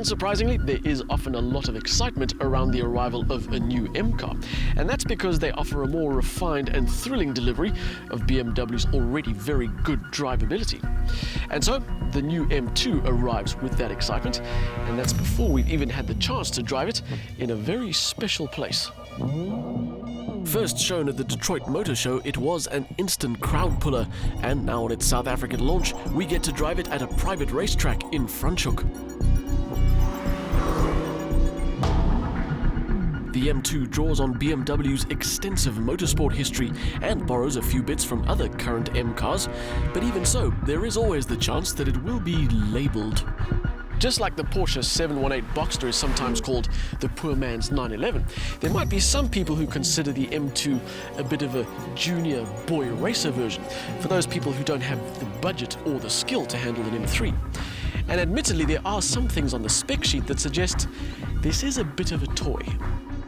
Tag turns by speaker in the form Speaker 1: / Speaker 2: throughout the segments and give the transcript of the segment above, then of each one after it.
Speaker 1: Unsurprisingly, there is often a lot of excitement around the arrival of a new M car, and that's because they offer a more refined and thrilling delivery of BMW's already very good drivability. And so, the new M2 arrives with that excitement, and that's before we've even had the chance to drive it in a very special place. First shown at the Detroit Motor Show, it was an instant crowd puller, and now on its South African launch, we get to drive it at a private racetrack in Franschhoek. The M2 draws on BMW's extensive motorsport history and borrows a few bits from other current M cars, but even so, there is always the chance that it will be labelled. Just like the Porsche 718 Boxster is sometimes called the poor man's 911, there might be some people who consider the M2 a bit of a junior boy racer version, for those people who don't have the budget or the skill to handle an M3. And admittedly, there are some things on the spec sheet that suggest this is a bit of a toy.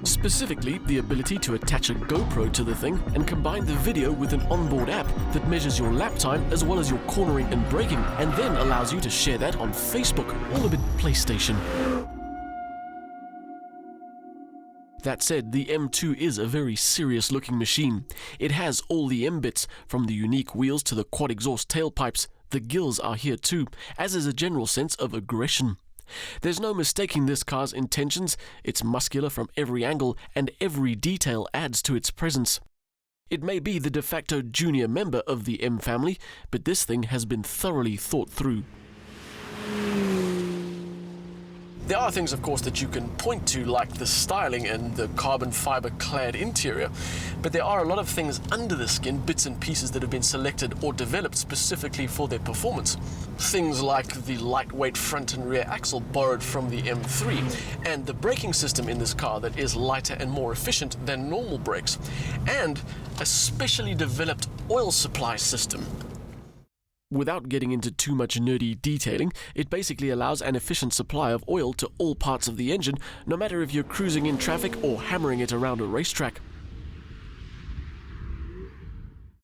Speaker 1: Specifically, the ability to attach a GoPro to the thing and combine the video with an onboard app that measures your lap time as well as your cornering and braking, and then allows you to share that on Facebook, all a bit PlayStation. That said, the M2 is a very serious looking machine. It has all the M bits, from the unique wheels to the quad exhaust tailpipes. The gills are here too, as is a general sense of aggression. There's no mistaking this car's intentions. It's muscular from every angle, and every detail adds to its presence. It may be the de facto junior member of the M family, but this thing has been thoroughly thought through. There are things, of course, that you can point to, like the styling and the carbon fiber clad interior, but there are a lot of things under the skin, bits and pieces that have been selected or developed specifically for their performance. Things like the lightweight front and rear axle borrowed from the M3, and the braking system in this car that is lighter and more efficient than normal brakes, and a specially developed oil supply system. Without getting into too much nerdy detailing, it basically allows an efficient supply of oil to all parts of the engine, no matter if you're cruising in traffic or hammering it around a racetrack.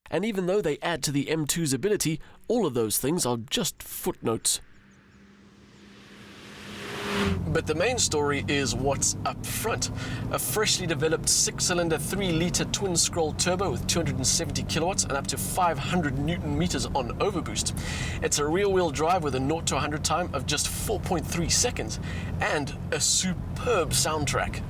Speaker 1: And even though they add to the M2's ability, all of those things are just footnotes. But the main story is what's up front. A freshly developed 6-cylinder 3-litre twin-scroll turbo with 270 kilowatts and up to 500 newton meters on overboost. It's a rear-wheel drive with a 0 to 100 time of just 4.3 seconds and a superb soundtrack.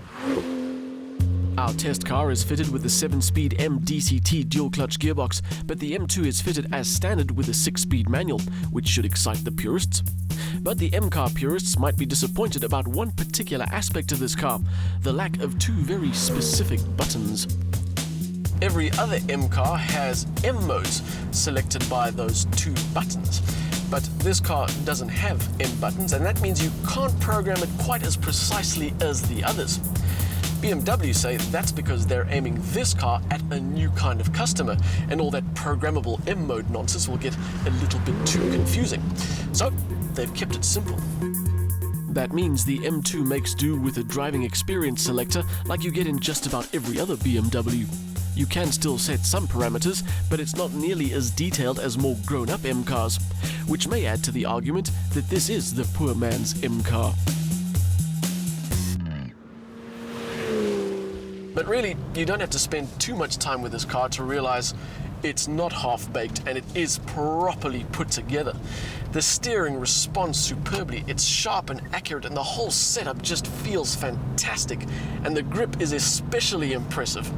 Speaker 1: Our test car is fitted with the 7-speed M-DCT dual-clutch gearbox, but the M2 is fitted as standard with a 6-speed manual, which should excite the purists. But the M-car purists might be disappointed about one particular aspect of this car, the lack of two very specific buttons. Every other M car has M modes selected by those two buttons, but this car doesn't have M buttons, and that means you can't program it quite as precisely as the others. BMW say that's because they're aiming this car at a new kind of customer, and all that programmable M mode nonsense will get a little bit too confusing. So they've kept it simple. That means the M2 makes do with a driving experience selector like you get in just about every other BMW. You can still set some parameters, but it's not nearly as detailed as more grown-up M cars, which may add to the argument that this is the poor man's M car. But really, you don't have to spend too much time with this car to realize it's not half-baked and it is properly put together. The steering responds superbly, it's sharp and accurate, and the whole setup just feels fantastic, and the grip is especially impressive.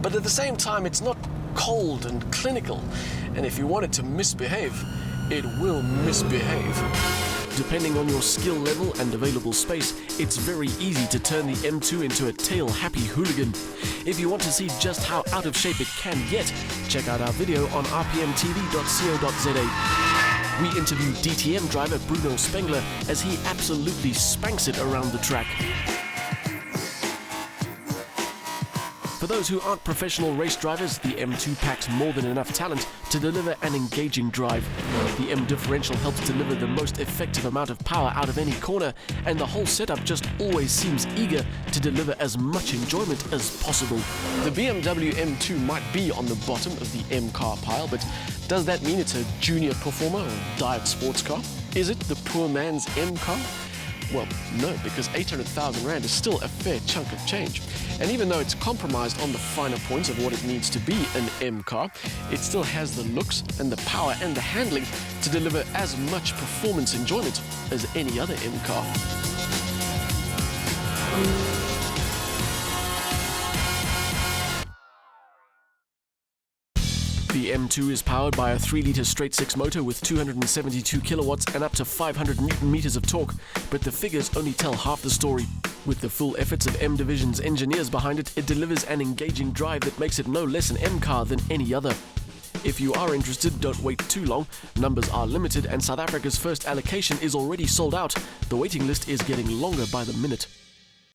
Speaker 1: But at the same time, it's not cold and clinical, and if you want it to misbehave, it will misbehave. Depending on your skill level and available space, it's very easy to turn the M2 into a tail-happy hooligan. If you want to see just how out of shape it can get, check out our video on rpmtv.co.za. We interview DTM driver Bruno Spengler as he absolutely spanks it around the track. For those who aren't professional race drivers, the M2 packs more than enough talent to deliver an engaging drive. The M differential helps deliver the most effective amount of power out of any corner, and the whole setup just always seems eager to deliver as much enjoyment as possible. The BMW M2 might be on the bottom of the M car pile, but does that mean it's a junior performer or diet sports car? Is it the poor man's M car? Well, no, because 800,000 Rand is still a fair chunk of change. And even though it's compromised on the finer points of what it needs to be an M car, it still has the looks and the power and the handling to deliver as much performance enjoyment as any other M car. The M2 is powered by a 3-litre straight-six motor with 272 kilowatts and up to 500 Newton-meters of torque, but the figures only tell half the story. With the full efforts of M Division's engineers behind it, it delivers an engaging drive that makes it no less an M car than any other. If you are interested, don't wait too long. Numbers are limited and South Africa's first allocation is already sold out. The waiting list is getting longer by the minute.